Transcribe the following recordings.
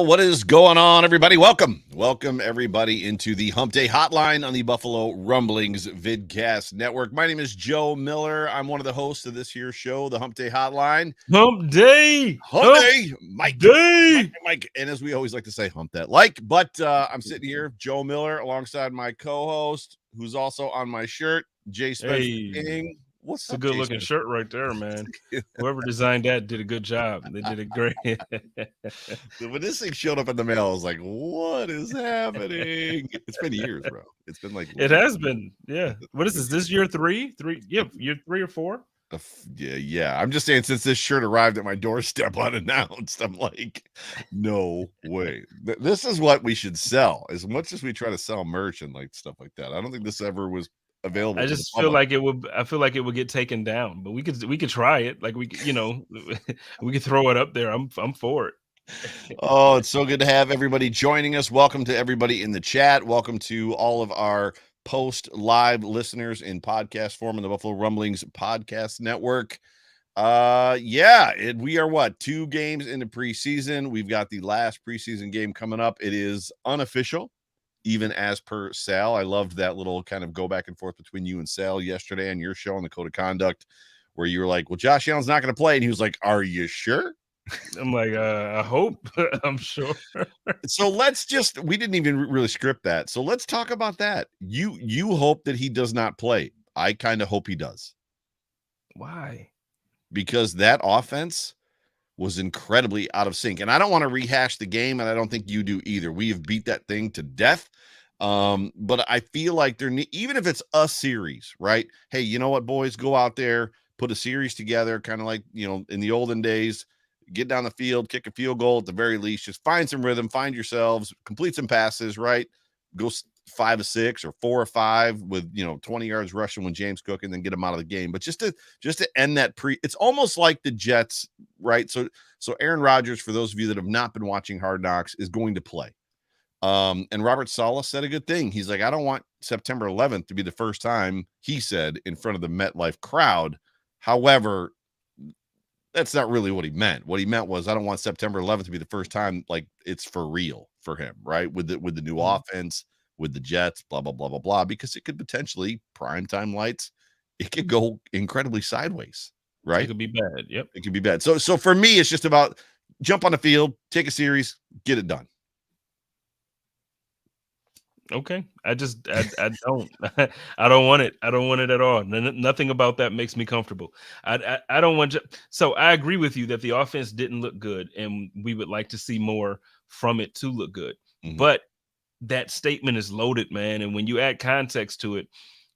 What is going on, everybody? Welcome everybody into the Hump Day Hotline on the Buffalo Rumblings Vidcast Network. My name is Joe Miller. I'm one of the hosts of this here show, the Hump Day Hotline. Hump Day, Mike. And as we always like to say, hump that like. But I'm sitting here, Joe Miller, alongside my co-host, who's also on my shirt, Jay Spencer King. What's a good looking shirt right there, man? Whoever designed that did a good job. They did it great. When this thing showed up in the mail, I was like, what is happening? It's been years, bro. It's been like it has been. Yeah. What is this? This year three? Yeah, year 3 or 4? Yeah. I'm just saying, since this shirt arrived at my doorstep unannounced, I'm like, no way. This is what we should sell. As much as we try to sell merch and like stuff like that, I don't think this ever was available. I just feel like it would. I feel like it would get taken we could try it. Like we could throw it up there. I'm for it. Oh, it's so good to have everybody joining us. Welcome to everybody in the chat. Welcome to all of our post live listeners in podcast form in the Buffalo Rumblings Podcast Network. We are 2 games into preseason. We've got the last preseason game coming up. It is unofficial. Even as per Sal. I loved that little kind of go back and forth between you and Sal yesterday on your show on the Code of Conduct, where you were like, well, Josh Allen's not going to play. And he was like, are you sure? I'm like, I hope. I'm sure. So we didn't even really script that. So let's talk about that. You hope that he does not play. I kind of hope he does. Why? Because that offense was incredibly out of sync. And I don't want to rehash the game, and I don't think you do either. We have beat that thing to death. But I feel like even if it's a series, right? Hey, you know what, boys? Go out there, put a series together, kind of like, in the olden days, get down the field, kick a field goal at the very least. Just find some rhythm, find yourselves, complete some passes, right? Go 5 of 6 or 4 or 5 with 20 yards rushing when James Cook, and then get him out of the game. But just to end that it's almost like the Jets, right? So Aaron Rodgers, for those of you that have not been watching Hard Knocks, is going to play. And Robert Saleh said a good thing. He's like, I don't want September 11th to be the first time, he said, in front of the MetLife crowd. However, that's not really what he meant. What he meant was, I don't want September 11th to be the first time, like, it's for real for him, right? With the new offense, with the Jets, blah, blah, blah, blah, blah, because it could potentially, primetime lights, it could go incredibly sideways, right? It could be bad. Yep. It could be bad. So for me, it's just about jump on the field, take a series, get it done. Okay. I don't want it. I don't want it at all. Nothing about that makes me comfortable. I don't want to. So I agree with you that the offense didn't look good, and we would like to see more from it to look good. Mm-hmm. But that statement is loaded, man. And when you add context to it,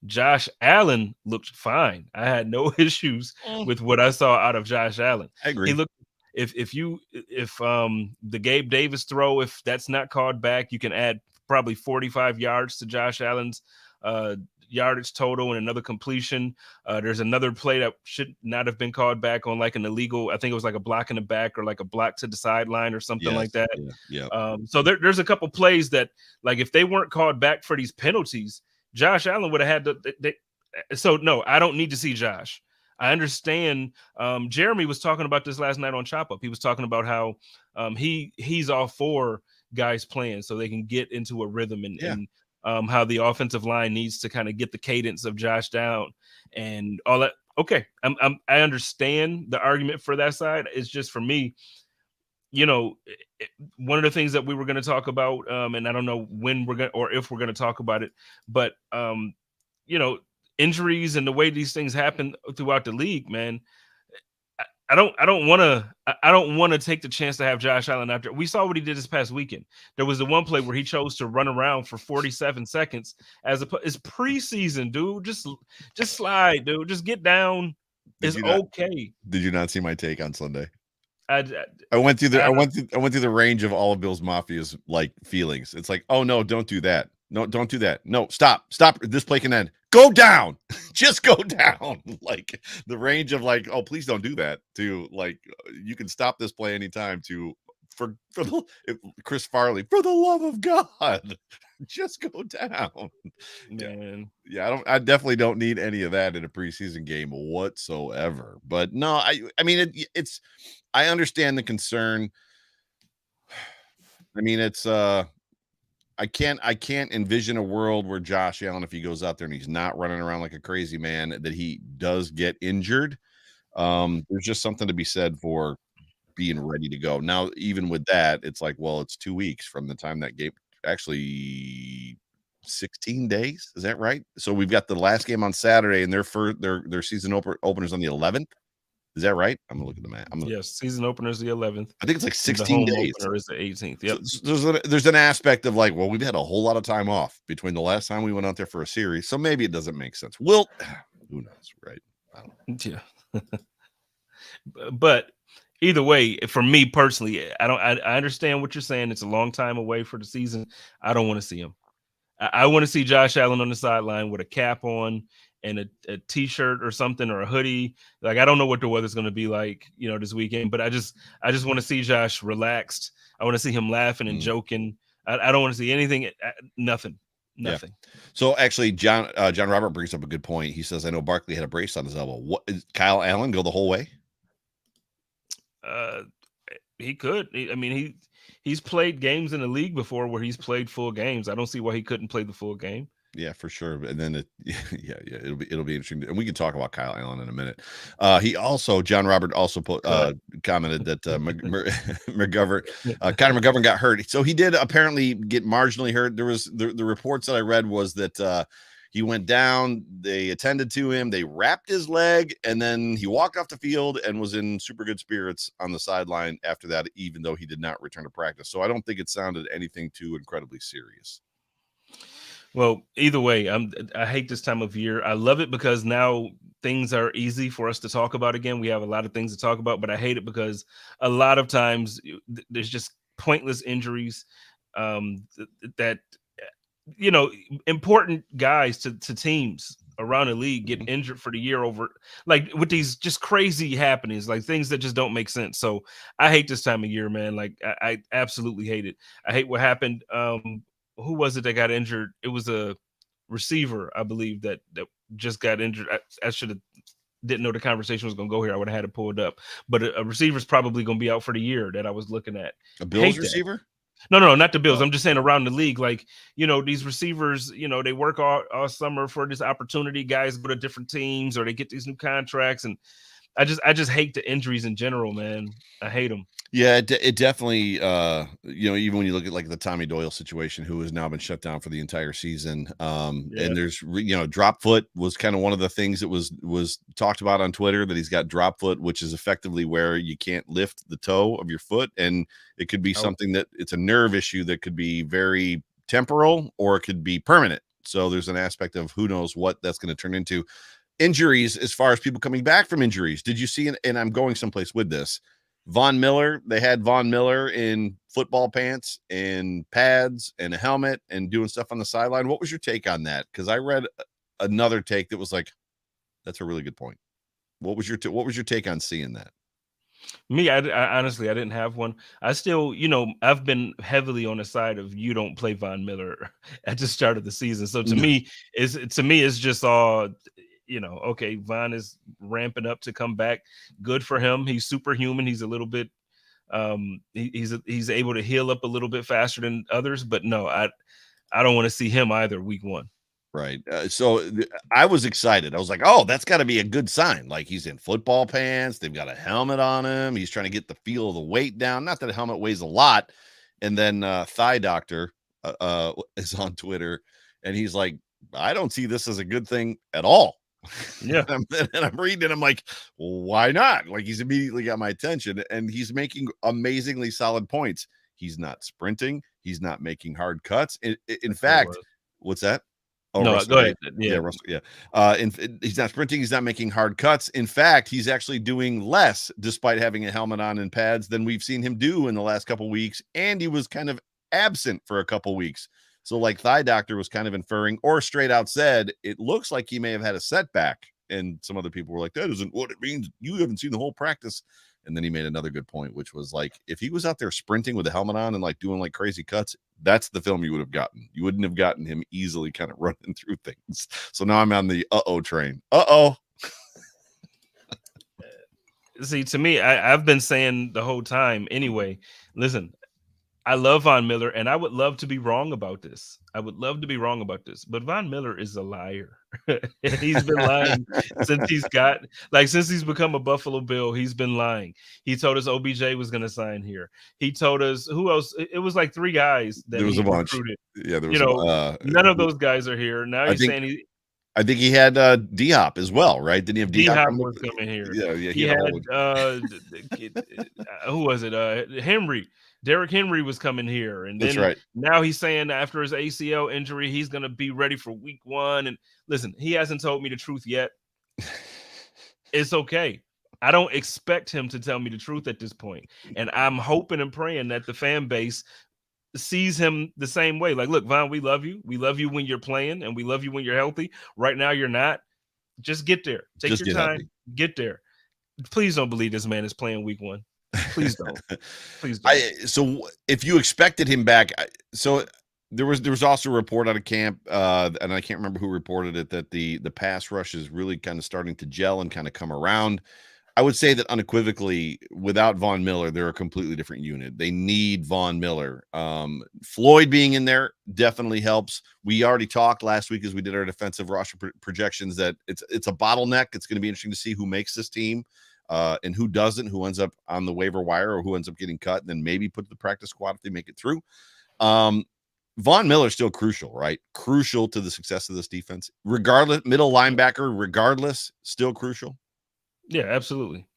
Josh Allen looked fine. I had no issues with what I saw out of Josh Allen. I agree. He looked, if the Gabe Davis throw, if that's not called back, you can add probably 45 yards to Josh Allen's yardage total and another completion. There's another play that should not have been called back on like an illegal, I think it was like a block in the back or like a block to the sideline or something like that. Yeah. So there's a couple plays that, like, if they weren't called back for these penalties, Josh Allen would have had to. So no, I don't need to see Josh. I understand. Jeremy was talking about this last night on Chop Up. He was talking about how he's all for guys playing so they can get into a rhythm and how the offensive line needs to kind of get the cadence of Josh down and all that. Okay, I understand the argument for that side. It's just, for me, one of the things that we were going to talk about, and I don't know when we're going to, or if we're going to talk about it, but injuries and the way these things happen throughout the league, man. I don't want to take the chance to have Josh Allen after. We saw what he did this past weekend. There was the one play where he chose to run around for 47 seconds it's preseason, dude. Just slide, dude. Just get down. It's okay. Did you not see my take on Sunday? I went through the range of all of Bill's Mafia's like feelings. It's like, oh no, don't do that. No, don't do that. No, stop. This play can end. Go down. Just go down. Like the range of like, oh, please don't do that. To like, you can stop this play anytime. To for Chris Farley, for the love of God, just go down. Man. Yeah, I definitely don't need any of that in a preseason game whatsoever. But no, I mean it's I understand the concern. I mean, it's I can't envision a world where Josh Allen, if he goes out there and he's not running around like a crazy man, that he does get injured. There's just something to be said for being ready to go. Now, even with that, it's like, well, it's 2 weeks from the time that game, actually 16 days. Is that right? So we've got the last game on Saturday and their season openers on the 11th. Is that right? I'm gonna look at the map. Yes, season opener is the 11th. I think it's like 16 days. Opener is the 18th. Yep. So there's an aspect of like, well, we've had a whole lot of time off between the last time we went out there for a series, so maybe it doesn't make sense. Who knows, right? I don't know. Yeah. But either way, for me personally, I understand what you're saying. It's a long time away for the season. I don't want to see him. I want to see Josh Allen on the sideline with a cap on and a t-shirt or something, or a hoodie. Like, I don't know what the weather's going to be like, this weekend, but I just want to see Josh relaxed. I want to see him laughing and joking. I don't want to see anything, nothing. Yeah. So actually, John Robert brings up a good point. He says, I know Barkley had a brace on his elbow. What is Kyle Allen go the whole way? He could. I mean, he's played games in the league before where he's played full games. I don't see why he couldn't play the full game. Yeah, for sure. And then it'll be interesting, and we can talk about Kyle Allen in a minute. John Robert also commented that McGovern, Connor McGovern got hurt. So he did apparently get marginally hurt. There was the reports that I read was that he went down, they attended to him, they wrapped his leg, and then he walked off the field and was in super good spirits on the sideline after that, even though he did not return to practice. So I don't think it sounded anything too incredibly serious. Well, either way, I hate this time of year. I love it because now things are easy for us to talk about again. We have a lot of things to talk about, but I hate it because a lot of times there's just pointless injuries that important guys to teams around the league get injured for the year over, like with these just crazy happenings, like things that just don't make sense. So I hate this time of year, man. Like I absolutely hate it. I hate what happened. Who was it that got injured? It was a receiver, I believe, that just got injured. I didn't know the conversation was going to go here. I would have had it pulled up. But a receiver's probably going to be out for the year that I was looking at. A Bills receiver? No, not the Bills. I'm just saying around the league, like, these receivers, they work all summer for this opportunity. Guys go to different teams or they get these new contracts. And I just hate the injuries in general, man. I hate them. Yeah, it definitely, even when you look at like the Tommy Doyle situation, who has now been shut down for the entire season. And there's, drop foot was kind of one of the things that was talked about on Twitter, that he's got drop foot, which is effectively where you can't lift the toe of your foot. And it could be something that it's a nerve issue that could be very temporal or it could be permanent. So there's an aspect of who knows what that's going to turn into. Injuries, as far as people coming back from injuries. Did you see, and I'm going someplace with this, Von Miller, they had Von Miller in football pants and pads and a helmet and doing stuff on the sideline. What was your take on that? Because I read another take that was like, that's a really good point. What was your take on seeing that? Me, I honestly, I didn't have one. I still, I've been heavily on the side of you don't play Von Miller at the start of the season. So to me, it's just all, okay, Von is ramping up to come back. Good for him. He's superhuman. He's a little bit, he's able to heal up a little bit faster than others. But no, I don't want to see him either week one. Right. So I was excited. I was like, oh, that's got to be a good sign. Like, he's in football pants. They've got a helmet on him. He's trying to get the feel of the weight down. Not that a helmet weighs a lot. And then Thigh Doctor is on Twitter, and he's like, I don't see this as a good thing at all. Yeah. And I'm reading it. I'm like, well, why not? Like, he's immediately got my attention, and he's making amazingly solid points. He's not sprinting. He's not making hard cuts. In fact, what's that? Oh, No, Russell, go ahead. Yeah. Russell, yeah. He's not sprinting. He's not making hard cuts. In fact, he's actually doing less, despite having a helmet on and pads, than we've seen him do in the last couple weeks. And he was kind of absent for a couple weeks. So, like Thigh Doctor was kind of inferring, or straight out said, it looks like he may have had a setback. And some other people were like, that isn't what it means. You haven't seen the whole practice. And then he made another good point, which was like, if he was out there sprinting with a helmet on and like doing like crazy cuts, that's the film you would have gotten. You wouldn't have gotten him easily kind of running through things. So now I'm on the train. See, to me, I've been saying the whole time anyway, listen, I love Von Miller, and I would love to be wrong about this. But Von Miller is a liar. And he's been lying since he's become a Buffalo Bill. He's been lying. He told us OBJ was going to sign here. He told us who else? It was like 3 guys that there was a bunch. Recruited. Yeah, there was. None of those guys are here now. He's saying I think he had D-Hop as well, right? Didn't he have D-Hop was coming here? Yeah. He had who was it? Henry. Derrick Henry was coming here, and then now he's saying after his ACL injury, he's going to be ready for week 1. And listen, he hasn't told me the truth yet. It's okay. I don't expect him to tell me the truth at this point. And I'm hoping and praying that the fan base sees him the same way. Like, look, Von, we love you. We love you when you're playing, and we love you when you're healthy. Right now, you're not. Just get there. Take your time. Get there. Please don't believe this man is playing week 1. Please don't. Please don't. So if you expected him back, so there was also a report out of camp, and I can't remember who reported it, that the pass rush is really kind of starting to gel and kind of come around. I would say that unequivocally, without Von Miller, they're a completely different unit. They need Von Miller. Floyd being in there definitely helps. We already talked last week as we did our defensive roster projections that it's a bottleneck. It's going to be interesting to see who makes this team. And who doesn't, who ends up on the waiver wire or who ends up getting cut, and then maybe put the practice squad if they make it through. Von Miller is still crucial, right? Crucial to the success of this defense. Regardless, middle linebacker, still crucial. Yeah, absolutely.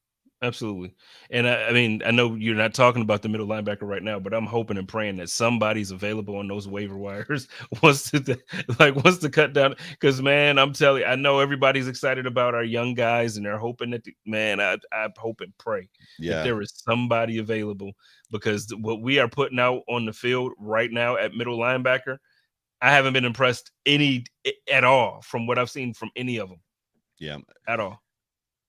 Absolutely. And I mean, I know you're not talking about the middle linebacker right now, but I'm hoping and praying that somebody's available on those waiver wires wants to cut down. Because, man, I'm telling you, I know everybody's excited about our young guys, and they're hoping that, I hope and pray that there is somebody available, because what we are putting out on the field right now at middle linebacker, I haven't been impressed at all from what I've seen from any of them. Yeah. At all.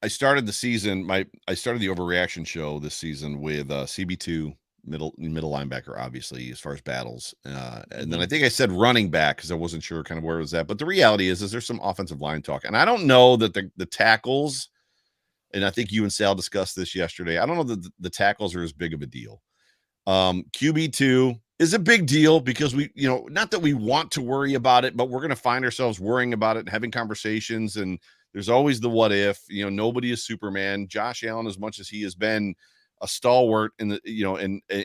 I started the season. I started the overreaction show this season with CB2 middle linebacker, obviously, as far as battles, and then I think I said running back because I wasn't sure kind of where it was at. But the reality is there's some offensive line talk, and I don't know that the tackles. And I think you and Sal discussed this yesterday. I don't know that the tackles are as big of a deal. QB2 is a big deal because we, not that we want to worry about it, but we're going to find ourselves worrying about it and having conversations. And there's always the what if. Nobody is Superman. Josh Allen, as much as he has been a stalwart in the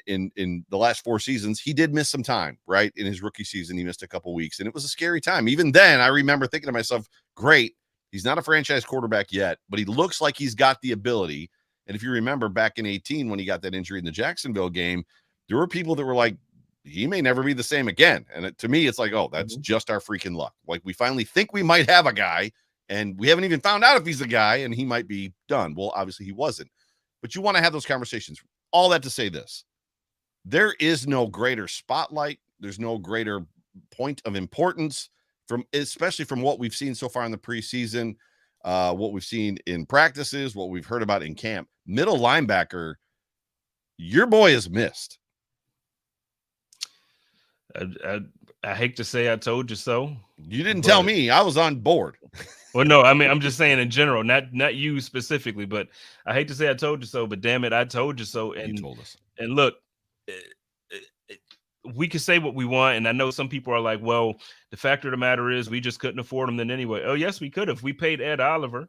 in the last 4 seasons, he did miss some time, right? In his rookie season, he missed a couple weeks, and it was a scary time. Even then, I remember thinking to myself, great, he's not a franchise quarterback yet, but he looks like he's got the ability. And if you remember back in 2018 when he got that injury in the Jacksonville game, there were people that were like, he may never be the same again. And to me, it's like, oh, that's just our freaking luck. Like, we finally think we might have a guy, and we haven't even found out if he's the guy, and he might be done. Well, obviously he wasn't. But you want to have those conversations. All that to say this: there is no greater spotlight. There's no greater point of importance, especially from what we've seen so far in the preseason, what we've seen in practices, what we've heard about in camp. Middle linebacker, your boy is missed. I hate to say I told you so. You didn't tell me. I was on board. Well, no, I mean, I'm just saying in general, not you specifically, but I hate to say I told you so, but damn it, I told you so. And you told us. And look, we can say what we want, and I know some people are like, well, the fact of the matter is we just couldn't afford him then anyway. Oh, yes, we could have. We paid Ed Oliver.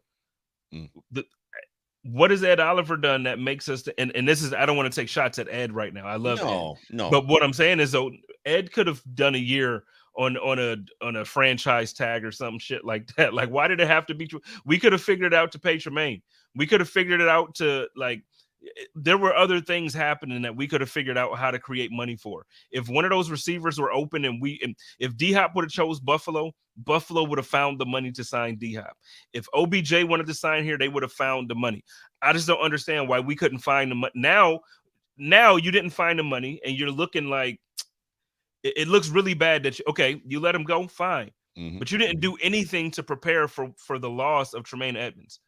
What has Ed Oliver done that makes us and this is, I don't want to take shots at Ed right now. I love Ed. No. But what I'm saying is, though, Ed could have done a year on a franchise tag or some shit like that. Like, why did it have to be? We could have figured it out to pay Tremaine. We could have figured it out to, like, there were other things happening that we could have figured out how to create money for. If one of those receivers were open and if D-Hop would have chose Buffalo, Buffalo would have found the money to sign D-Hop. If OBJ wanted to sign here, they would have found the money. I just don't understand why we couldn't find the money. Now you didn't find the money, and you're looking like it looks really bad that you let him go, fine. Mm-hmm. But you didn't do anything to prepare for the loss of Tremaine Edmunds.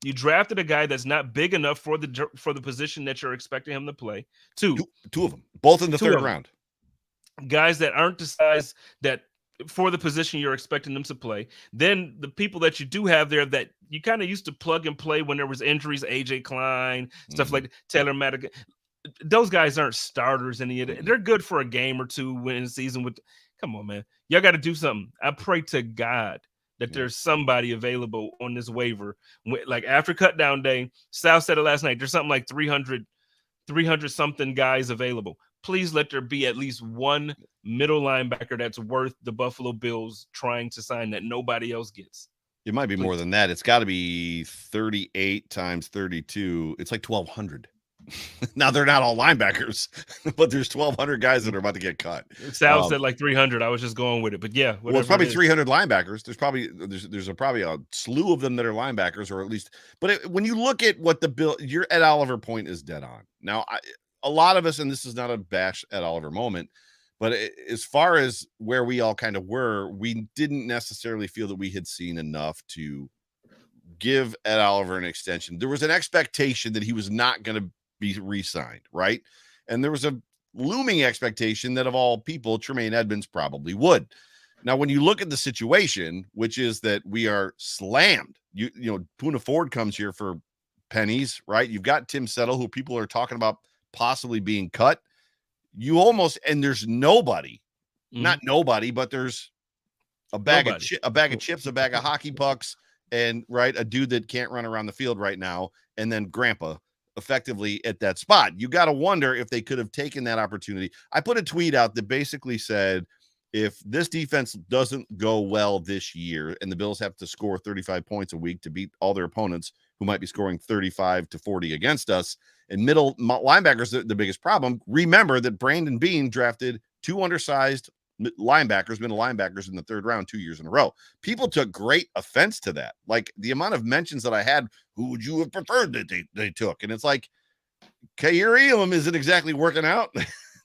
You drafted a guy that's not big enough for the position that you're expecting him to play. Two of them, both in the third round. Guys that aren't the size that for the position you're expecting them to play. Then the people that you do have there that you kind of used to plug and play when there was injuries, AJ Klein, stuff like Taylor Madigan. Those guys aren't starters any of it. They're good for a game or two in the season. Come on, man. Y'all got to do something. I pray to God that there's somebody available on this waiver. Like after cut down day, Sal said it last night, there's something like 300 something guys available. Please let there be at least one middle linebacker that's worth the Buffalo Bills trying to sign that nobody else gets. It might be more than that. It's got to be 38 times 32. It's like 1,200. Now they're not all linebackers, but there's 1,200 guys that are about to get cut. Sal said like 300. I was just going with it, but yeah. Well, it's probably 300 linebackers. There's probably a slew of them that are linebackers, or at least. But when you look at what your Ed Oliver point is dead on. Now, a lot of us, and this is not a bash Ed Oliver moment, but as far as where we all kind of were, we didn't necessarily feel that we had seen enough to give Ed Oliver an extension. There was an expectation that he was not going to be re-signed, right? And there was a looming expectation that of all people, Tremaine Edmunds probably would. Now, when you look at the situation, which is that we are slammed, you know, Poona Ford comes here for pennies, right? You've got Tim Settle, who people are talking about possibly being cut. And there's nobody, not nobody, but there's a bag of chips, a bag of hockey pucks, and a dude that can't run around the field right now, and then Grandpa effectively at that spot. You got to wonder if they could have taken that opportunity. I put a tweet out that basically said, if this defense doesn't go well this year and the Bills have to score 35 points a week to beat all their opponents who might be scoring 35 to 40 against us, and middle linebackers, the biggest problem, remember that Brandon Beane drafted 2 undersized middle linebackers in the third round 2 years in a row. People took great offense to that. Like the amount of mentions that I had, who would you have preferred that they took? And it's like, Kaiir Elam isn't exactly working out.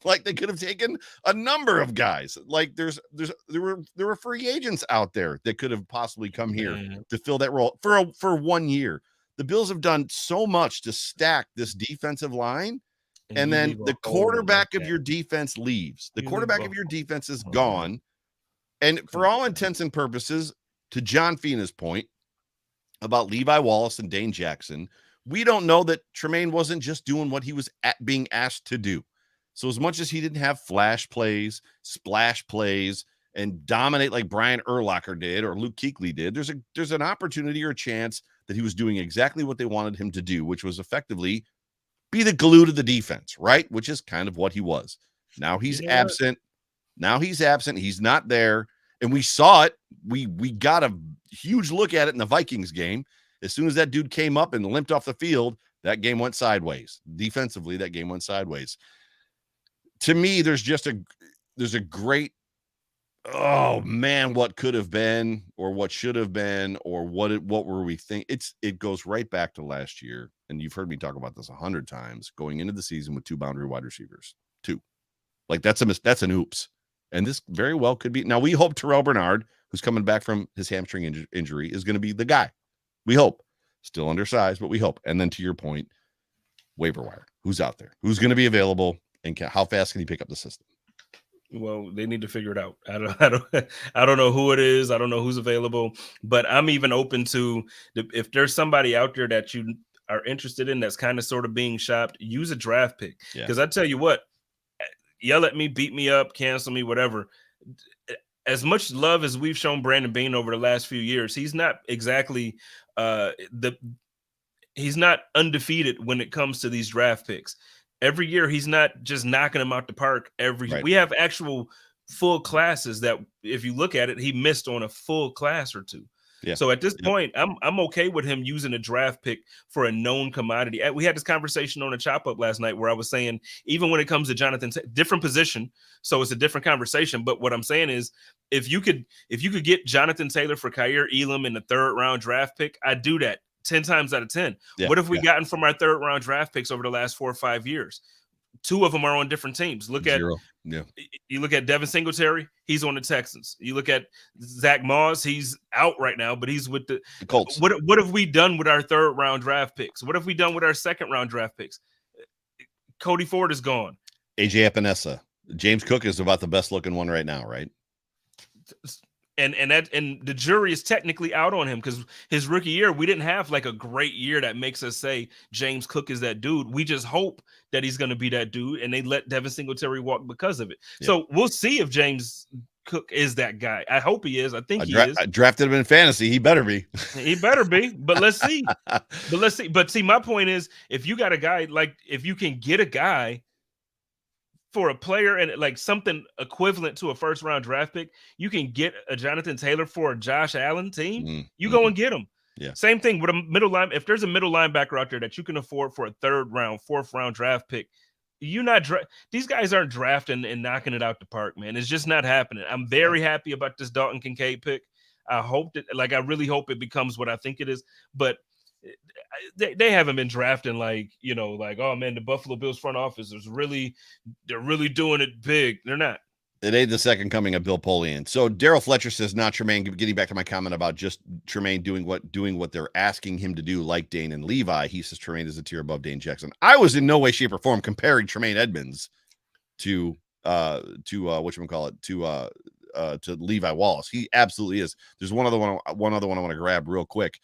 Like they could have taken a number of guys. Like there were free agents out there that could have possibly come here to fill that role for 1 year. The Bills have done so much to stack this defensive line. And then the quarterback of your defense leaves. The quarterback of your defense is gone. And for all intents and purposes, to John Fina's point about Levi Wallace and Dane Jackson, we don't know that Tremaine wasn't just doing what he was being asked to do. So as much as he didn't have flash plays, splash plays, and dominate like Brian Urlacher did or Luke Kuechly did, there's an opportunity or a chance that he was doing exactly what they wanted him to do, which was effectively be the glue to the defense, right? Which is kind of what he was. Now he's absent. He's not there. And we saw it. We got a huge look at it in the Vikings game. As soon as that dude came up and limped off the field, that game went sideways. Defensively, that game went sideways. To me, there's a great, oh man, what could have been or what should have been or what were we thinking? It goes right back to last year. And you've heard me talk about this 100 times, going into the season with 2 boundary wide receivers, 2. Like that's an oops. And this very well could be. Now we hope Terrell Bernard, who's coming back from his hamstring injury, is going to be the guy. We hope. Still undersized, but we hope. And then to your point, waiver wire. Who's out there? Who's going to be available? And how fast can he pick up the system? Well, they need to figure it out. I don't know who it is. I don't know who's available. But I'm even open to if there's somebody out there that you are interested in that's kind of sort of being shopped, use a draft pick. Because I tell you what, yell at me, beat me up, cancel me, whatever. As much love as we've shown Brandon Beane over the last few years, he's not exactly he's not undefeated when it comes to these draft picks. Every year, he's not just knocking them out the park. We have actual full classes that, if you look at it, he missed on a full class or two. Yeah. So at this point, I'm okay with him using a draft pick for a known commodity. We had this conversation on a chop up last night where I was saying, even when it comes to Jonathan, different position, so it's a different conversation. But what I'm saying is, if you could get Jonathan Taylor for Kaiir Elam in the 3rd round draft pick, I'd do that 10 times out of 10. Yeah, what have we gotten from our 3rd round draft picks over the last 4 or 5 years? 2 of them are on different teams. You look at Devin Singletary, he's on the Texans. You look at Zach Moss, he's out right now, but he's with the Colts. What have we done with our 3rd round draft picks? What have we done with our 2nd round draft picks? Cody Ford is gone. AJ Epinesa. James Cook is about the best looking one right now, right? And the jury is technically out on him, because his rookie year, we didn't have like a great year that makes us say James Cook is that dude. We just hope that he's going to be that dude, and they let Devin Singletary walk because of it. Yeah. So we'll see if James Cook is that guy. I hope he is. I think he is. I drafted him in fantasy. He better be. He better be. But let's see. But see, my point is, if you got a guy, like if you can get a guy for a player and like something equivalent to a 1st round draft pick, you can get a Jonathan Taylor for a Josh Allen team. You go and get him. Yeah. Same thing with a middle line. If there's a middle linebacker out there that you can afford for a 3rd round, 4th round draft pick, these guys aren't drafting and knocking it out the park, man. It's just not happening. I'm very happy about this Dalton Kincaid pick. I really hope it becomes what I think it is, but they haven't been drafting like, oh man, the Buffalo Bills front office they're really doing it big. They're not. It ain't the second coming of Bill Polian. So Daryl Fletcher says, not Tremaine. Getting back to my comment about just Tremaine doing what they're asking him to do, like Dane and Levi. He says Tremaine is a tier above Dane Jackson. I was in no way, shape, or form comparing Tremaine Edmunds to Levi Wallace. He absolutely is. There's one other one I want to grab real quick,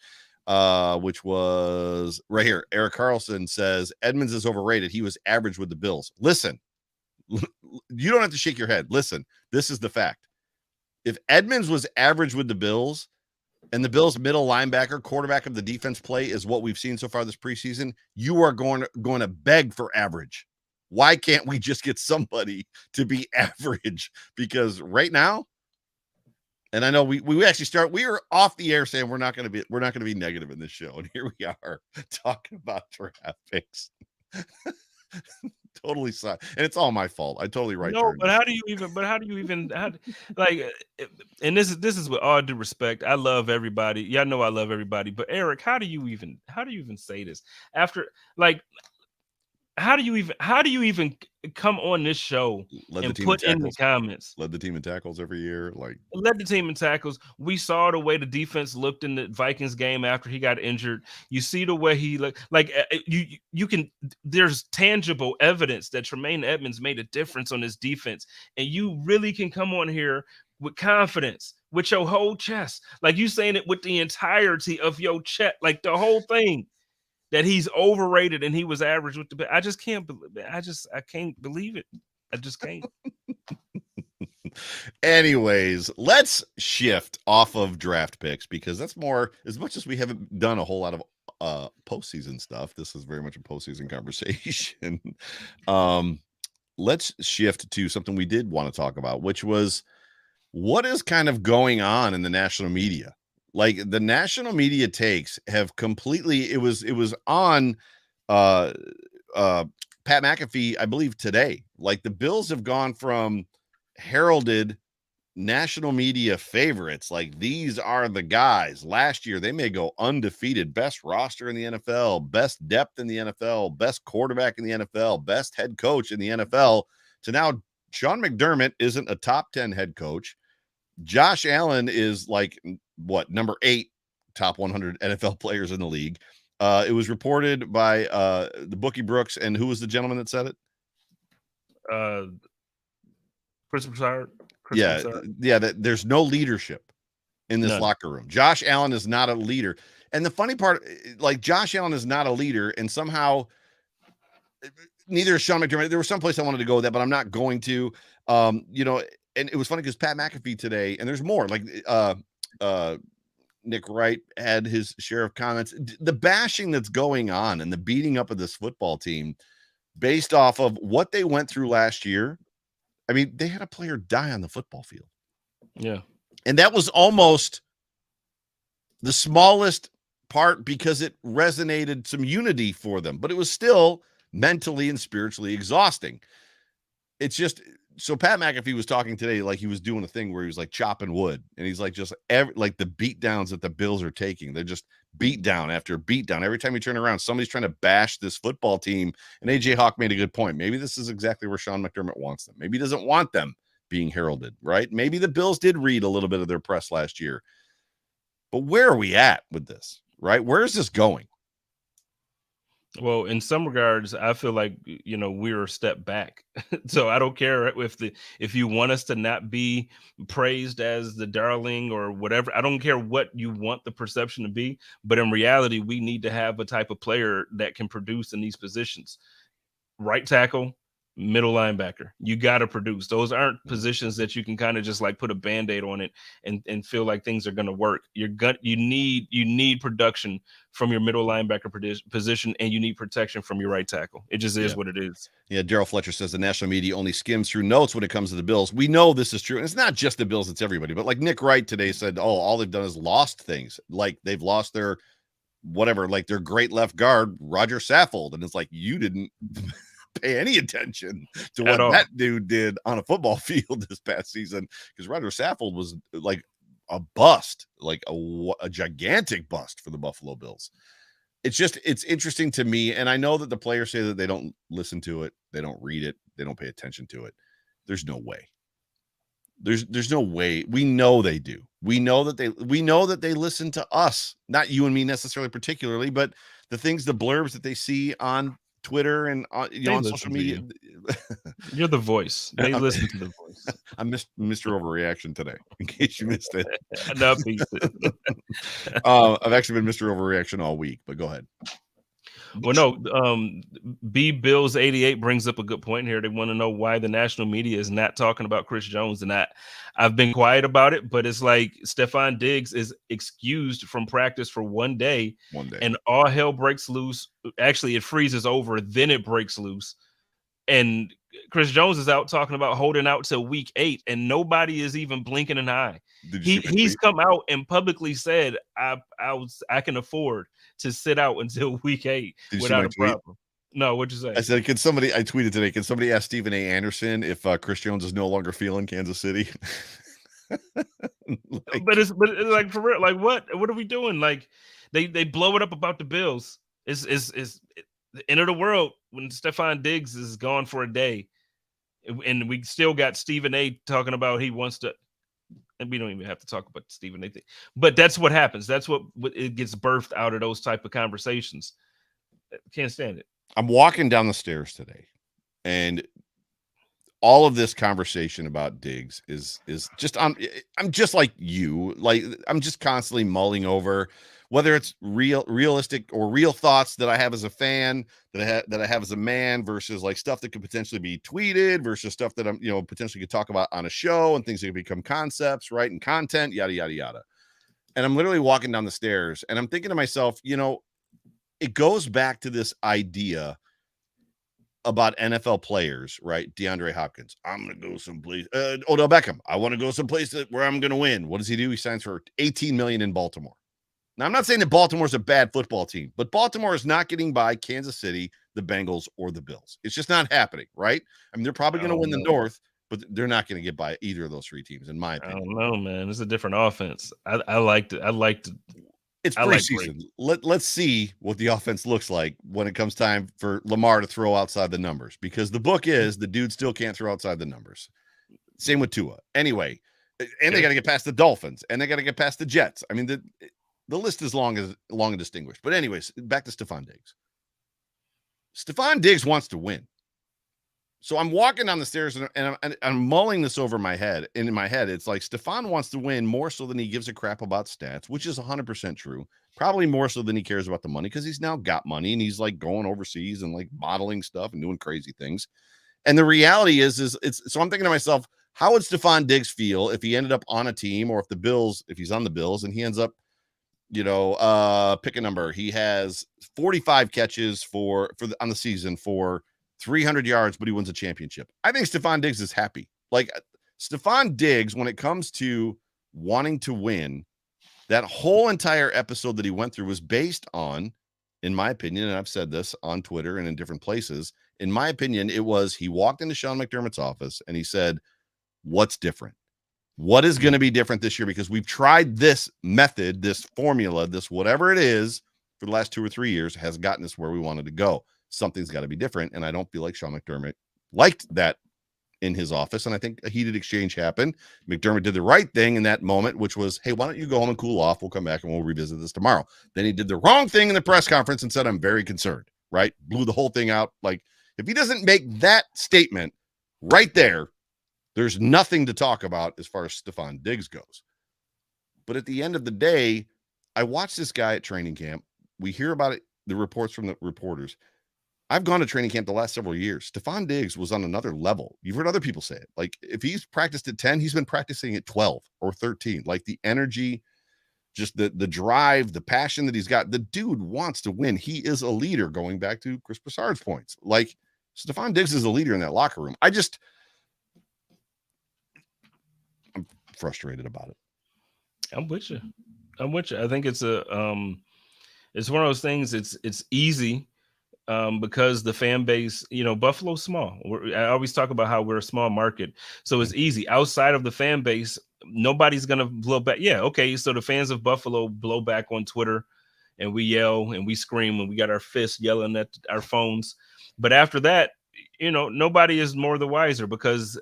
which was right here. Eric Carlson says Edmunds is overrated. He was average with the Bills. Listen, you don't have to shake your head. Listen, this is the fact. If Edmunds was average with the Bills, and the Bills' middle linebacker, quarterback of the defense play is what we've seen so far this preseason, you are going to beg for average. Why can't we just get somebody to be average? Because right now, and I know we actually we are off the air saying we're not going to be negative in this show, and here we are talking about draft picks. Totally sorry, and it's all my fault. I totally right. No, but how do you even? Like? And this is with all due respect. I love everybody. Y'all know I love everybody. But Eric, how do you even say this after like? How do you even come on this show and put in the comments? Led the team in tackles every year. Led the team in tackles. We saw the way the defense looked in the Vikings game after he got injured. You see the way he looked. You can. There's tangible evidence that Tremaine Edmunds made a difference on this defense, and you really can come on here with confidence, with your whole chest, like you saying it with the entirety of your chest, like the whole thing. That he's overrated and he was average with the. I can't believe it. I just can't. Anyways, let's shift off of draft picks because that's more. As much as we haven't done a whole lot of postseason stuff, this is very much a postseason conversation. Let's shift to something we did want to talk about, which was what is kind of going on in the national media. Like the national media takes have completely. It was on Pat McAfee, I believe today. Like the Bills have gone from heralded national media favorites, like these are the guys. Last year they may go undefeated, best roster in the NFL, best depth in the NFL, best quarterback in the NFL, best head coach in the NFL. To now, Sean McDermott isn't a top 10 head coach. Josh Allen is like number 8 top 100 NFL players in the league. It was reported by the Bookie Brooks, and who was the gentleman that said it? Chris Broussard. That there's no leadership in this locker room. Josh Allen is not a leader, and the funny part, like Josh Allen is not a leader, and somehow neither is Sean McDermott. There was some place I wanted to go with that, but I'm not going to. And it was funny because Pat McAfee today, and there's more, like Nick Wright had his share of comments. The bashing that's going on and the beating up of this football team based off of what they went through last year. I mean, they had a player die on the football field. Yeah. And that was almost the smallest part because it resonated some unity for them, but it was still mentally and spiritually exhausting. It's just, so Pat McAfee was talking today, like he was doing a thing where he was like chopping wood, and he's like, just like the beat downs that the Bills are taking, they're just beat down after beat down. Every time you turn around, somebody's trying to bash this football team. And AJ Hawk made a good point. Maybe this is exactly where Sean McDermott wants them. Maybe he doesn't want them being heralded, right? Maybe the Bills did read a little bit of their press last year. But where are we at with this, right? Where is this going? Well, in some regards, I feel like, we're a step back. So I don't care if you want us to not be praised as the darling or whatever. I don't care what you want the perception to be, but in reality, we need to have a type of player that can produce in these positions. Right tackle, middle linebacker. You got to produce. Those aren't positions that you can kind of just like put a Band-Aid on it and feel like things are going to work. You need production from your middle linebacker position, and you need protection from your right tackle. It just is what it is. Yeah, Daryl Fletcher says the national media only skims through notes when it comes to the Bills. We know this is true, and it's not just the Bills, it's everybody. But like Nick Wright today said, all they've done is lost things. Like they've lost their whatever, like their great left guard, Roger Saffold. And it's like, you didn't pay any attention to what that dude did on a football field this past season, because Roger Saffold was like a bust, like a gigantic bust for the Buffalo Bills. It's interesting to me, and I know that the players say that they don't listen to it, they don't read it, they don't pay attention to it. There's no way. There's no way. We know they do. We know that they listen to us, not you and me necessarily particularly, but the blurbs that they see on Twitter and on social media. You're the voice. They listen to the voice. I missed Mr. Overreaction today, in case you missed it. I've actually been Mr. Overreaction all week, but go ahead. Well, no, B Bills 88 brings up a good point here. They want to know why the national media is not talking about Chris Jones, and I've been quiet about it, but it's like Stephon Diggs is excused from practice for one day, and all hell breaks loose. Actually, it freezes over, then it breaks loose, and Chris Jones is out talking about holding out till week 8, and nobody is even blinking an eye. He's come out and publicly said, I can afford to sit out until week 8 without a problem. No, what'd you say? I said, I tweeted today, can somebody ask Stephen A. Anderson if Chris Jones is no longer feeling Kansas City? But it's like, for real, like what are we doing? Like they blow it up about the Bills. It's the end of the world when Stephon Diggs is gone for a day, and we still got Stephen A. talking about he wants to. And we don't even have to talk about Stephen A. thing, but that's what happens. That's what it gets birthed out of those type of conversations. Can't stand it. I'm walking down the stairs today, and all of this conversation about Diggs is just I'm just like you. Like I'm just constantly mulling over whether it's realistic or real thoughts that I have as a fan, that I have as a man, versus like stuff that could potentially be tweeted versus stuff that I'm, potentially could talk about on a show, and things that could become concepts, right? And content, yada, yada, yada. And I'm literally walking down the stairs and I'm thinking to myself, it goes back to this idea about NFL players, right? DeAndre Hopkins, I'm going to go someplace. Odell Beckham, I want to go someplace where I'm going to win. What does he do? He signs for $18 million in Baltimore. Now, I'm not saying that Baltimore's a bad football team, but Baltimore is not getting by Kansas City, the Bengals, or the Bills. It's just not happening, right? I mean, they're probably going to win the North, but they're not going to get by either of those three teams, in my opinion. I don't know, man. It's a different offense. I liked it. It's preseason. Let's see what the offense looks like when it comes time for Lamar to throw outside the numbers, because the book is the dude still can't throw outside the numbers. Same with Tua. Anyway, and they got to get past the Dolphins, and they got to get past the Jets. I mean, the list is long and distinguished. But anyways, back to Stephon Diggs. Stephon Diggs wants to win. So I'm walking down the stairs and I'm mulling this over my head. And in my head, it's like Stephon wants to win more so than he gives a crap about stats, which is 100% true. Probably more so than he cares about the money, because he's now got money and he's like going overseas and like modeling stuff and doing crazy things. And the reality is so I'm thinking to myself, how would Stephon Diggs feel if he ended up on a team, or if he's on the Bills and he ends up, pick a number. He has 45 catches on the season for 300 yards, but he wins a championship. I think Stephon Diggs is happy. Like Stephon Diggs, when it comes to wanting to win, that whole entire episode that he went through was based on, in my opinion, and I've said this on Twitter and in different places, in my opinion, it was he walked into Sean McDermott's office and he said, what's different? What is going to be different this year? Because we've tried this method, this formula, this whatever it is for the last 2 or 3 years has gotten us where we wanted to go. Something's got to be different. And I don't feel like Sean McDermott liked that in his office. And I think a heated exchange happened. McDermott did the right thing in that moment, which was, hey, why don't you go home and cool off? We'll come back and we'll revisit this tomorrow. Then he did the wrong thing in the press conference and said, I'm very concerned, right? Blew the whole thing out. Like, if he doesn't make that statement right there, there's nothing to talk about as far as Stephon Diggs goes. But at the end of the day, I watched this guy at training camp. We hear about it, the reports from the reporters. I've gone to training camp the last several years. Stephon Diggs was on another level. You've heard other people say it. Like, if he's practiced at 10, he's been practicing at 12 or 13. Like, the energy, just the drive, the passion that he's got. The dude wants to win. He is a leader, going back to Chris Broussard's points. Like, Stephon Diggs is a leader in that locker room. I'm frustrated about it. I'm with you. I think it's one of those things. It's easy because the fan base, Buffalo's small. I always talk about how we're a small market, so it's easy. Outside of the fan base, nobody's gonna blow back. Yeah, okay. So the fans of Buffalo blow back on Twitter, and we yell and we scream and we got our fists yelling at our phones. But after that, nobody is more the wiser because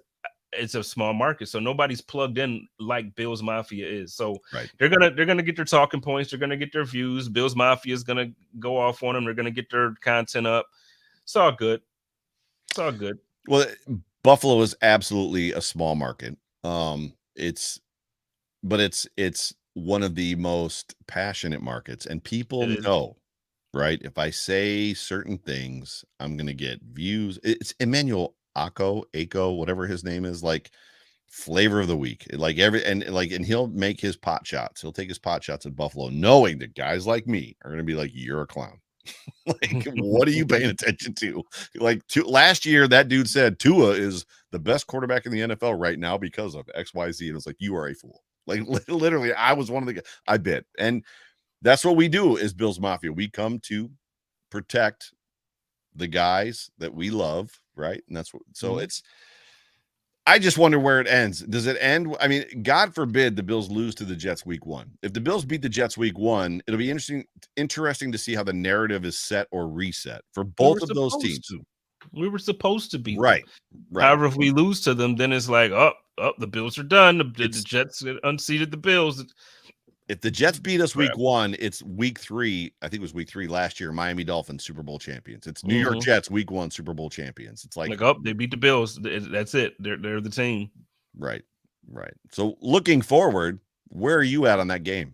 it's a small market, so nobody's plugged in like Bills Mafia is. So right. they're gonna get their talking points, they're gonna get their views. Bills Mafia is gonna go off on them. They're gonna get their content up. It's all good. Well, Buffalo is absolutely a small market. It's one of the most passionate markets, and people know, right? If I say certain things, I'm gonna get views. It's Emmanuel Ako, whatever his name is, like flavor of the week, and he'll make his pot shots. He'll take his pot shots at Buffalo, knowing that guys like me are going to be like, you're a clown. Like, what are you paying attention to? Like, last year, that dude said Tua is the best quarterback in the NFL right now because of XYZ. And it was like, you are a fool. Like, literally, I was one of the, I bit. And that's what we do as Bills Mafia. We come to protect the guys that we love, right? And that's what, so I just wonder where it ends. Does it end? I mean, God forbid the Bills lose to the Jets week 1. If the Bills beat the Jets week 1, it'll be interesting to see how the narrative is set or reset for both of those teams. We were supposed to be right. However, if we lose to them, then it's like, the Bills are done. The Jets unseated the Bills. If the Jets beat us week 1, it's week 3. I think it was week 3 last year. Miami Dolphins Super Bowl champions. It's New York Jets week 1 Super Bowl champions. It's like they beat the Bills. That's it. They're the team. Right. So looking forward, where are you at on that game?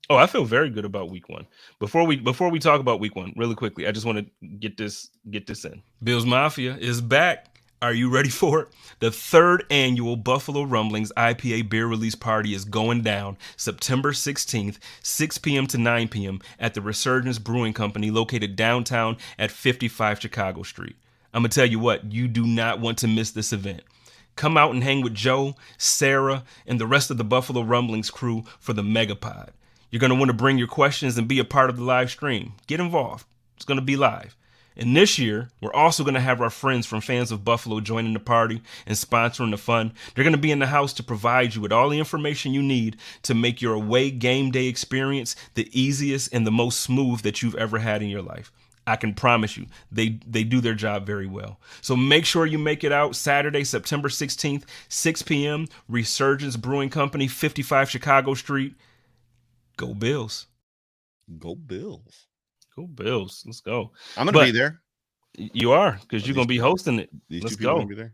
Oh, I feel very good about week 1. Before we talk about week 1, really quickly, I just want to get this in. Bills Mafia is back. Are you ready for it? The 3rd annual Buffalo Rumblings IPA beer release party is going down September 16th, 6 p.m. to 9 p.m. at the Resurgence Brewing Company located downtown at 55 Chicago Street. I'm going to tell you what, you do not want to miss this event. Come out and hang with Joe, Sarah, and the rest of the Buffalo Rumblings crew for the Megapod. You're going to want to bring your questions and be a part of the live stream. Get involved. It's going to be live. And this year, we're also going to have our friends from Fans of Buffalo joining the party and sponsoring the fun. They're going to be in the house to provide you with all the information you need to make your away game day experience the easiest and the most smooth that you've ever had in your life. I can promise you, they do their job very well. So make sure you make it out Saturday, September 16th, 6 p.m., Resurgence Brewing Company, 55 Chicago Street. Go Bills. Go Bills. Go Bills. Let's go. I'm going to be there. You are, because you're going to be hosting it. Let's go. Gonna be there?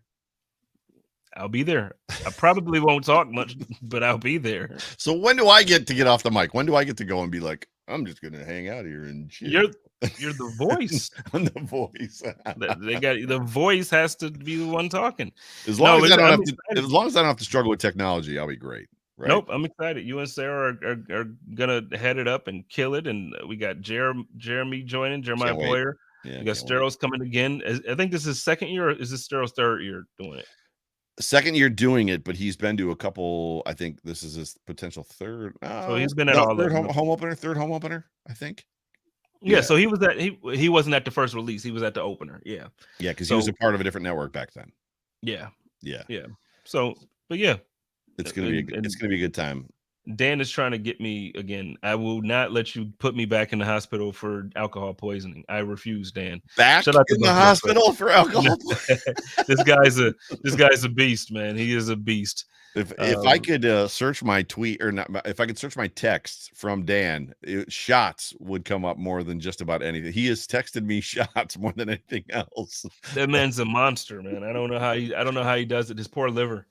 I'll be there. I probably won't talk much, but I'll be there. So when do I get to get off the mic? When do I get to go and be like, I'm just going to hang out here and shit? You're the voice. I'm the voice. The voice has to be the one talking. As long as I don't have to struggle with technology, I'll be great. Right? Nope, I'm excited. You and Sarah are gonna head it up and kill it, and we got Jeremy joining, Jeremiah Boyer. Yeah, we got Steros coming again. I think this is his second year, or is this Steros' third year doing it? Second year doing it, but he's been to a couple. I think this is his potential third. So he's been at all third of them. home opener. Third home opener, I think. Yeah, so he was at he wasn't at the first release. He was at the opener. Yeah. Yeah, because he was a part of a different network back then. Yeah. Yeah. Yeah. So, but yeah. It's gonna be a good time. Dan is trying to get me again. I will not let you put me back in the hospital for alcohol poisoning. I refuse, Dan. Back in the hospital for alcohol. This guy's a beast, man. He is a beast. If I could search my tweet or not, if I could search my texts from Dan, shots would come up more than just about anything. He has texted me shots more than anything else. That man's a monster, man. I don't know how he does it. His poor liver.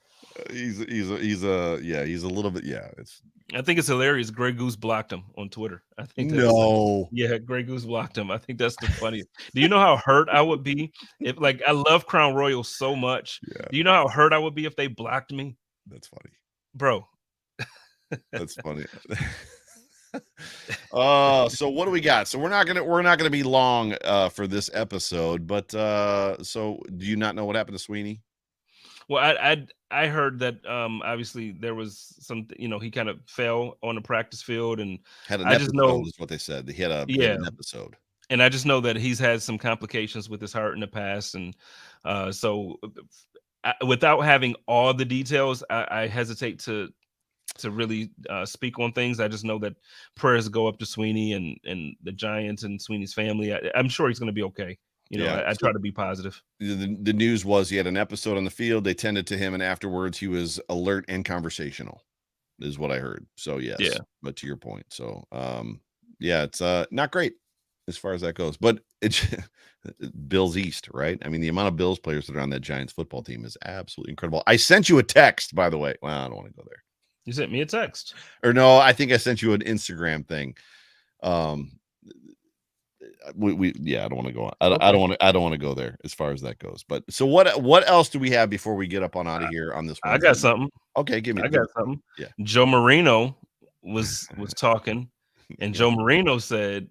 He's a little bit. Yeah, I think it's hilarious. Grey Goose blocked him on Twitter. I think Grey Goose blocked him. I think that's the funniest. Do you know how hurt I would be if, like, I love Crown Royal so much. Yeah. Do you know how hurt I would be if they blocked me? That's funny, bro. That's funny. So what do we got? So we're not gonna be long for this episode, but so do you not know what happened to Sweeney? Well, I heard that obviously there was some, he kind of fell on the practice field, and had an I episode, just know is what they said. He had an episode, and I just know that he's had some complications with his heart in the past, and so without having all the details, I hesitate to really speak on things. I just know that prayers go up to Sweeney and the Giants and Sweeney's family. I'm sure he's going to be okay. I try to be positive. The news was he had an episode on the field. They tended to him, and afterwards he was alert and conversational, is what I heard. So yes, yeah. But to your point, so it's not great as far as that goes. But it's Bills East, right? I mean, the amount of Bills players that are on that Giants football team is absolutely incredible. I sent you a text, by the way. Well, I don't want to go there. You sent me a text, or no? I think I sent you an Instagram thing. I don't want to go on. I don't want to go there as far as that goes. But so what else do we have before we get up on out of here on this one? I got something. Okay, give me. I got something. Yeah. Joe Marino was talking, and Joe Marino said,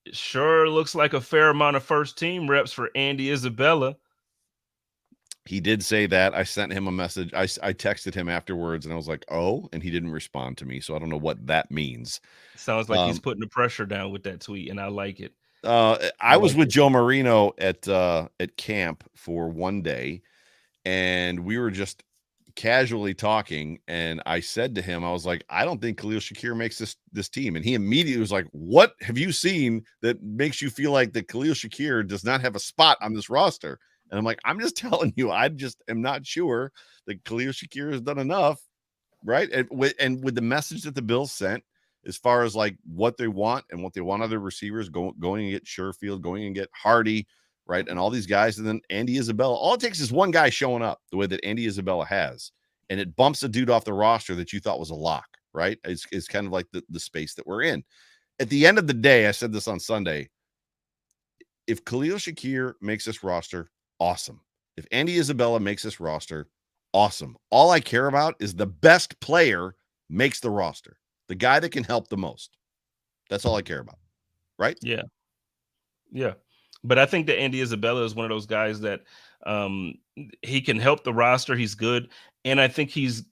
"It sure looks like a fair amount of first team reps for Andy Isabella." He did say that. I sent him a message. I texted him afterwards, and I was like, "Oh," and he didn't respond to me. So I don't know what that means. Sounds like he's putting the pressure down with that tweet, and I like it. I was with Joe Marino at camp for one day, and we were just casually talking, and I said to him, I was like, I don't think Khalil Shakir makes this team. And he immediately was like, what have you seen that makes you feel like that Khalil Shakir does not have a spot on this roster? And I'm like, I'm just telling you, I just am not sure that Khalil Shakir has done enough, right? And with the message that the Bills sent, as far as like what they want and what they want other receivers, going and get Sherfield, going and get Hardy, right? And all these guys. And then Andy Isabella. All it takes is one guy showing up the way that Andy Isabella has, and it bumps a dude off the roster that you thought was a lock, right? It's kind of like the space that we're in. At the end of the day, I said this on Sunday, if Khalil Shakir makes this roster, awesome. If Andy Isabella makes this roster, awesome. All I care about is the best player makes the roster. The guy that can help the most. That's all I care about. Right? Yeah. Yeah. But I think that Andy Isabella is one of those guys that he can help the roster. He's good. And I think he's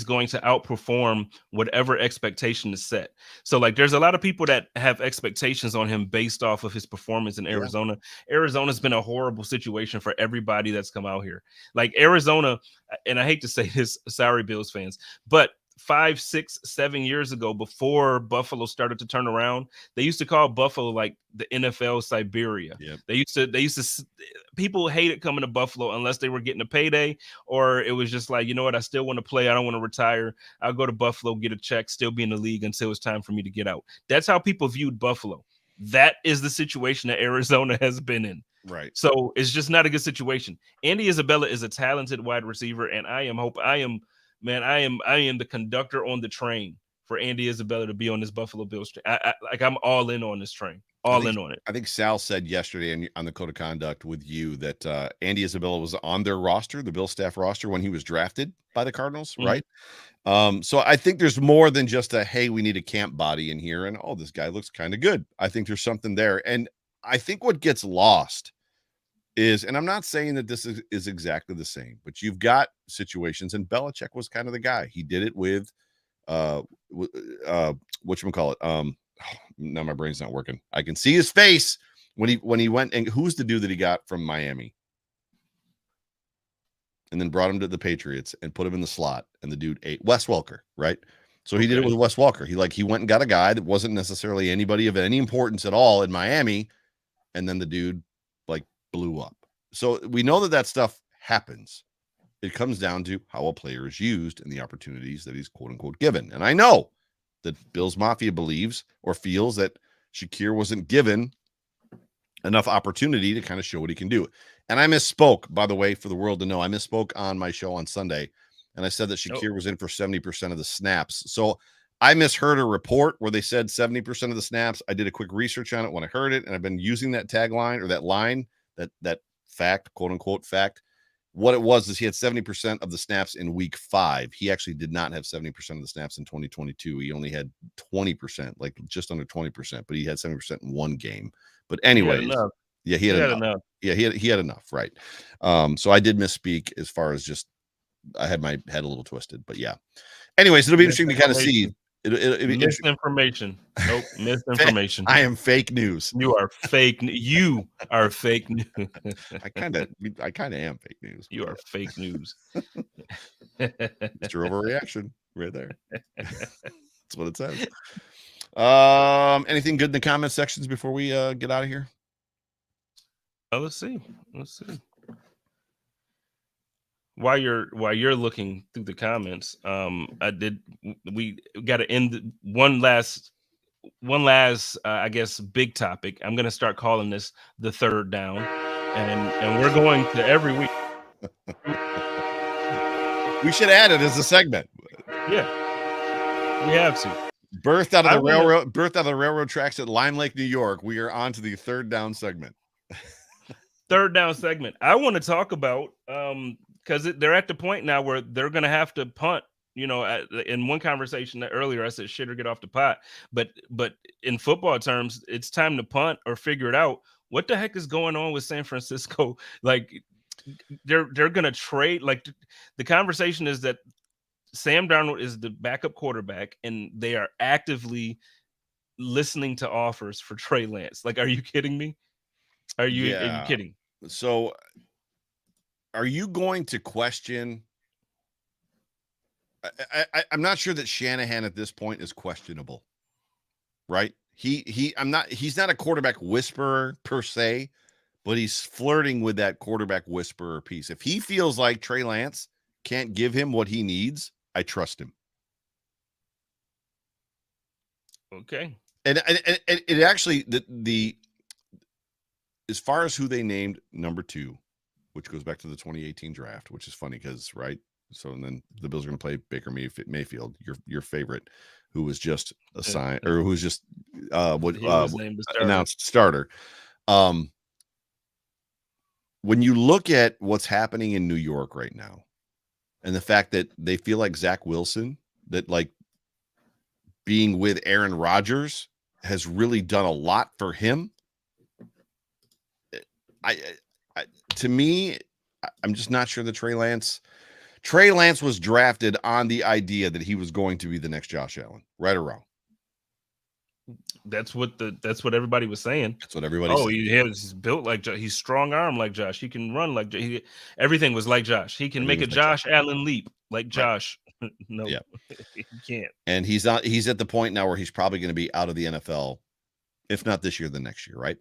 going to outperform whatever expectation is set. So, like, there's a lot of people that have expectations on him based off of his performance in Arizona. Arizona's been a horrible situation for everybody that's come out here. Like, Arizona, and I hate to say this, sorry, Bills fans, but 5, 6, 7 years ago, before Buffalo started to turn around, they used to call Buffalo like the NFL Siberia. Yep. They used to people hated coming to Buffalo unless they were getting a payday, or it was just like, you know what, I still want to play. I don't want to retire. I'll go to Buffalo, get a check, still be in the league until it's time for me to get out. That's how people viewed Buffalo. That is the situation that Arizona has been in. Right. So it's just not a good situation. Andy Isabella is a talented wide receiver, and I am the conductor on the train for Andy Isabella to be on this Buffalo Bills train. I'm all in on this train. In on it. I think Sal said yesterday on the Code of Conduct with you that Andy Isabella was on their roster, the Bills staff roster, when he was drafted by the Cardinals, right? So I think there's more than just hey, we need a camp body in here, and this guy looks kind of good. I think there's something there. And I think what gets lost is, and I'm not saying that this is exactly the same, but you've got situations, and Belichick was kind of the guy. He did it with whatchamacallit. Now my brain's not working. I can see his face when he went, and who's the dude that he got from Miami and then brought him to the Patriots and put him in the slot, and the dude ate Wes Welker, right? So he did it with Wes Welker. He went and got a guy that wasn't necessarily anybody of any importance at all in Miami, and then the dude like blew up. So we know that stuff happens. It comes down to how a player is used and the opportunities that he's quote unquote given. And I know that Bills Mafia believes or feels that Shakir wasn't given enough opportunity to kind of show what he can do. And I misspoke, by the way, for the world to know. I misspoke on my show on Sunday, and I said that Shakir was in for 70% of the snaps. So I misheard a report where they said 70% of the snaps. I did a quick research on it when I heard it, and I've been using that tagline or that line, that fact, quote unquote fact. What it was is he had 70% of the snaps in week 5. He actually did not have 70% of the snaps in 2022. He only had 20%, like just under 20%, but he had 70% in one game. But anyways, he had enough. Yeah, he had enough, right? So I did misspeak as far as just I had my head a little twisted, but yeah. Anyways, it'll be interesting to kind of see. It'll be misinformation. Nope, misinformation. I am fake news. You are fake. You are fake news. I kind of am fake news. You are fake news. It's your overreaction right there. That's what it says. Anything good in the comment sections before we get out of here? Let's see. While you're looking through the comments, we got to end one last I guess big topic. I'm going to start calling this the third down, and we're going to every week. We should add it as a segment. Yeah, we have to. Birthed out of the railroad tracks at Lime Lake, New York. We are on to the third down segment. Third down segment. I want to talk about because they're at the point now where they're going to have to punt. You know, in one conversation earlier, I said shit or get off the pot. But in football terms, it's time to punt or figure it out. What the heck is going on with San Francisco? Like they're going to trade. Like the conversation is that Sam Darnold is the backup quarterback, and they are actively listening to offers for Trey Lance. Like, are you kidding me? Are you kidding? So are you going to question? I'm not sure that Shanahan at this point is questionable, right? He's not a quarterback whisperer per se, but he's flirting with that quarterback whisperer piece. If he feels like Trey Lance can't give him what he needs, I trust him. Okay. And it actually, the as far as who they named number 2, which goes back to the 2018 draft, which is funny because, right? So, and then the Bills are going to play Baker Mayfield, your favorite, who was just assigned or who's just announced starter. When you look at what's happening in New York right now, and the fact that they feel like Zach Wilson, that like being with Aaron Rodgers has really done a lot for him. To me, I'm just not sure that Trey Lance was drafted on the idea that he was going to be the next Josh Allen, right or wrong. That's what everybody was saying. That's what everybody said. He's built like Josh. He's strong arm like Josh. He can run like everything was like Josh. He can make a Josh Allen leap like Josh. No, yeah. He can't. And he's at the point now where he's probably going to be out of the NFL, if not this year, then next year, right?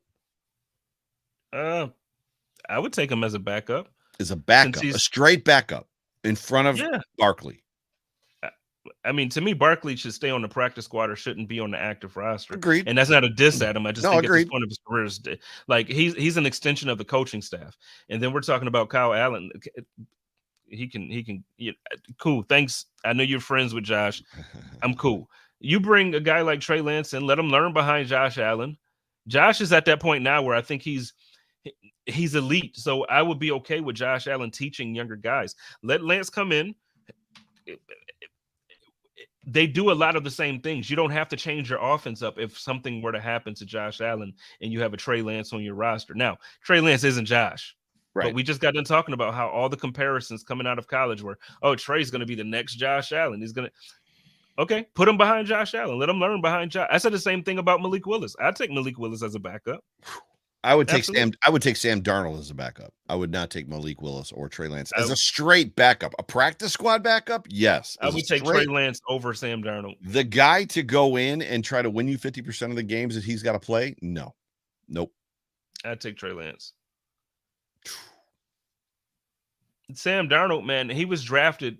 I would take him as a backup. As a backup, a straight backup in front of Barkley. I mean, to me, Barkley should stay on the practice squad or shouldn't be on the active roster. Agreed. And that's not a diss at him. I just think at this point of his career, like he's an extension of the coaching staff. And then we're talking about Kyle Allen. He can. Cool. Thanks. I know you're friends with Josh. I'm cool. You bring a guy like Trey Lance and let him learn behind Josh Allen. Josh is at that point now where I think he's elite. So I would be okay with Josh Allen teaching younger guys. Let Lance come in. They do a lot of the same things. You don't have to change your offense up if something were to happen to Josh Allen and you have a Trey Lance on your roster. Now, Trey Lance isn't Josh. But we just got done talking about how all the comparisons coming out of college were, oh, Trey's going to be the next Josh Allen. He's going to, okay, put him behind Josh Allen. Let him learn behind Josh. I said the same thing about Malik Willis. I'd take Malik Willis as a backup. I would take Sam Darnold as a backup. I would not take Malik Willis or Trey Lance as a straight backup. A practice squad backup? Yes. I would take Trey Lance over Sam Darnold. The guy to go in and try to win you 50% of the games that he's got to play? No. Nope. I'd take Trey Lance. Sam Darnold, man, he was drafted.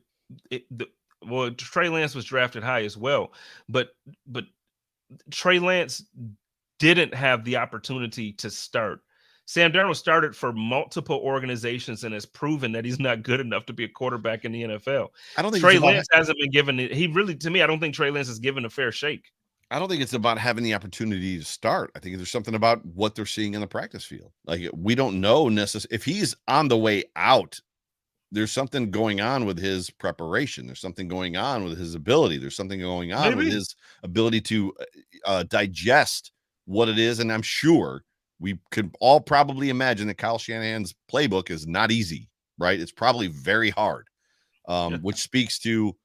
Trey Lance was drafted high as well, but Trey Lance didn't have the opportunity to start. Sam Darnold started for multiple organizations and has proven that he's not good enough to be a quarterback in the NFL. I don't think Trey Lance hasn't been given it. I don't think Trey Lance is given a fair shake. I don't think it's about having the opportunity to start. I think there's something about what they're seeing in the practice field. Like, we don't know necessarily if he's on the way out. There's something going on with his preparation. There's something going on with his ability. There's something going on with his ability to digest what it is. And I'm sure we could all probably imagine that Kyle Shanahan's playbook is not easy, right? It's probably very hard, which speaks to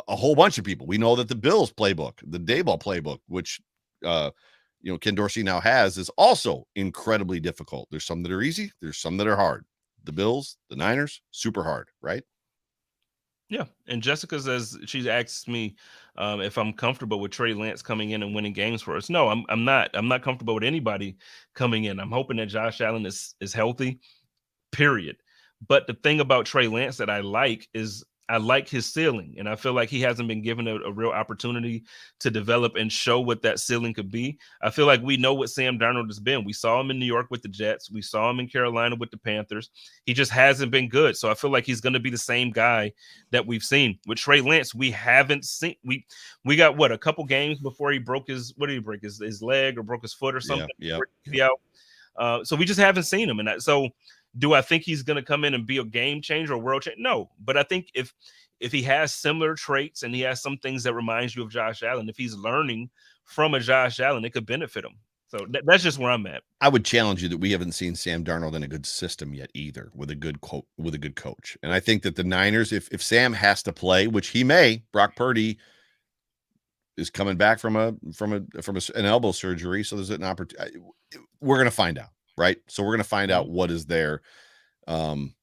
a whole bunch of people. We know that the Bills playbook, the Daboll playbook, which, Ken Dorsey now has, is also incredibly difficult. There's some that are easy. There's some that are hard. The Bills, the Niners, super hard, right? Yeah. And Jessica says, she asks me if I'm comfortable with Trey Lance coming in and winning games for us. No, I'm not. I'm not comfortable with anybody coming in. I'm hoping that Josh Allen is healthy, period. But the thing about Trey Lance that I like is I like his ceiling, and I feel like he hasn't been given a real opportunity to develop and show what that ceiling could be. I feel like we know what Sam Darnold has been. We saw him in New York with the Jets. We saw him in Carolina with the Panthers. He just hasn't been good. So I feel like he's going to be the same guy that we've seen. With Trey Lance, we haven't seen. We got, a couple games before he broke his leg or broke his foot or something. Yeah. So we just haven't seen him. And so do I think he's going to come in and be a game changer or world changer? No, but I think if he has similar traits and he has some things that reminds you of Josh Allen, if he's learning from a Josh Allen, it could benefit him. So that's just where I'm at. I would challenge you that we haven't seen Sam Darnold in a good system yet either, with a good coach. And I think that the Niners, if Sam has to play, which he may, Brock Purdy is coming back from an elbow surgery, so there's an opportunity. We're going to find out. Right. So we're going to find out what is there. And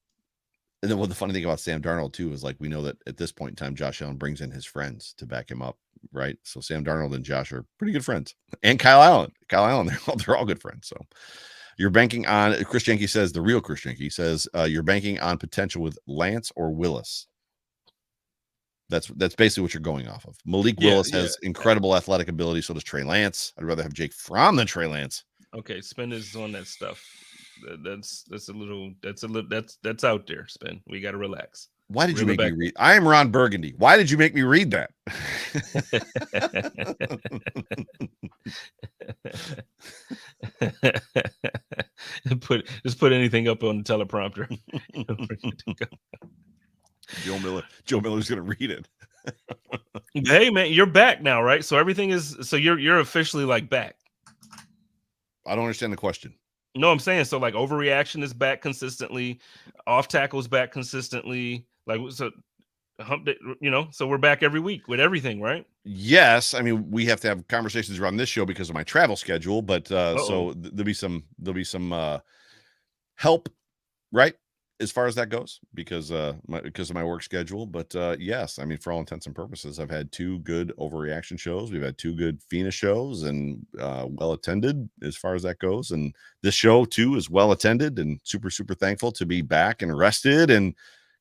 then the funny thing about Sam Darnold too, is like, we know that at this point in time, Josh Allen brings in his friends to back him up. Right. So Sam Darnold and Josh are pretty good friends, and Kyle Allen, they're all good friends. So you're banking on, Chris Jenke says, the real Chris Jenke says, you're banking on potential with Lance or Willis. That's basically what you're going off of. Malik Willis has incredible athletic ability. So does Trey Lance. I'd rather have Jake Fromm than Trey Lance. Okay, Spin is on that stuff. That's out there, Spin. We got to relax. Why did you make me read? I am Ron Burgundy. Why did you make me read that? Just put anything up on the teleprompter. Joe Miller's going to read it. Hey man, you're back now, right? So everything is, so you're officially like back. I don't understand the question. No, I'm saying, so like overreaction is back consistently, off tackles back consistently, like, so Hump, so we're back every week with everything, right? Yes. I mean, we have to have conversations around this show because of my travel schedule, but so there'll be some help, right, as far as that goes, because of my work schedule. But yes, I mean, for all intents and purposes, I've had 2 good overreaction shows. We've had 2 good FINA shows, and well attended as far as that goes. And this show too is well attended, and super, super thankful to be back and rested and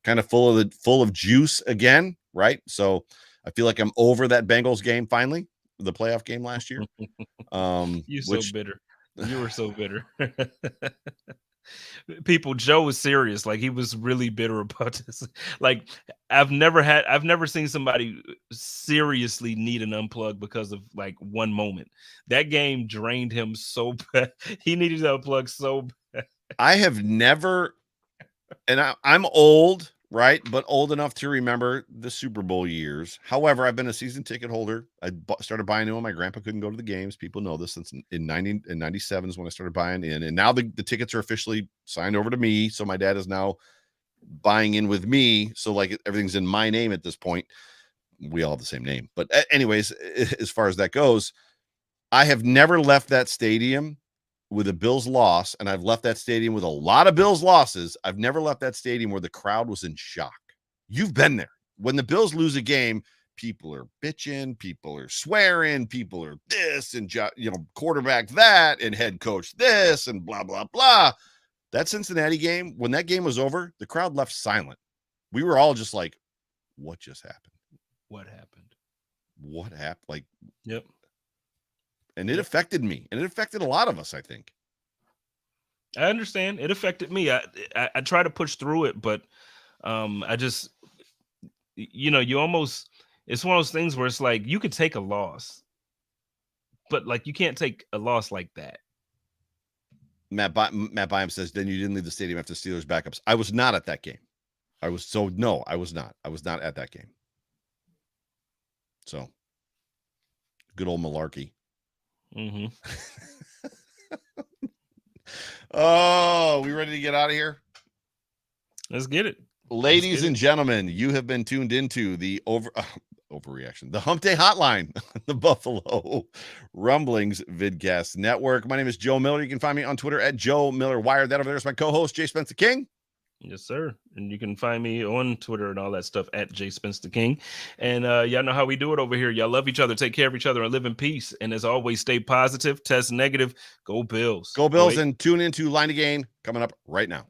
kind of full of juice again. Right. So I feel like I'm over that Bengals game finally, the playoff game last year. So bitter. You were so bitter. People, Joe was serious. Like, he was really bitter about this. Like, I've never seen somebody seriously need an unplug because of like one moment. That game drained him so bad. He needed to unplug so bad. I have never, and I'm old, right? But old enough to remember the Super Bowl years. However, I've been a season ticket holder. I started buying them when my grandpa couldn't go to the games. People know this since in 90 and 97 is when I started buying in. And now the tickets are officially signed over to me. So my dad is now buying in with me. So like everything's in my name at this point. We all have the same name. But anyways, as far as that goes, I have never left that stadium with a Bills loss, and I've left that stadium with a lot of Bills losses. I've never left that stadium where the crowd was in shock. You've been there. When the Bills lose a game, people are bitching, people are swearing, people are this, and quarterback that, and head coach this, and blah, blah, blah. That Cincinnati game, when that game was over, the crowd left silent. We were all just like, what just happened? What happened? What happened? Like, yep. And it affected me, and it affected a lot of us, I think. I understand. It affected me. I try to push through it, but I just, you almost, it's one of those things where it's like, you could take a loss, but like, you can't take a loss like that. Matt Byam says, then you didn't leave the stadium after Steelers backups. I was not at that game. I was not. I was not at that game. So, good old malarkey. Mm-hmm. Oh, we ready to get out of here? Let's get it. Ladies and gentlemen, you have been tuned into the overreaction, the Hump Day Hotline, the Buffalo Rumblings Vidcast Network. My name is Joe Miller. You can find me on Twitter at Joe Miller Wired. That over there is my co-host, Jay Spence the King. Yes, sir. And you can find me on Twitter and all that stuff at Jay Spence the King. And y'all know how we do it over here. Y'all love each other, take care of each other, and live in peace. And as always, stay positive, test negative. Go Bills. Go Bills, and tune into Line to Gain coming up right now.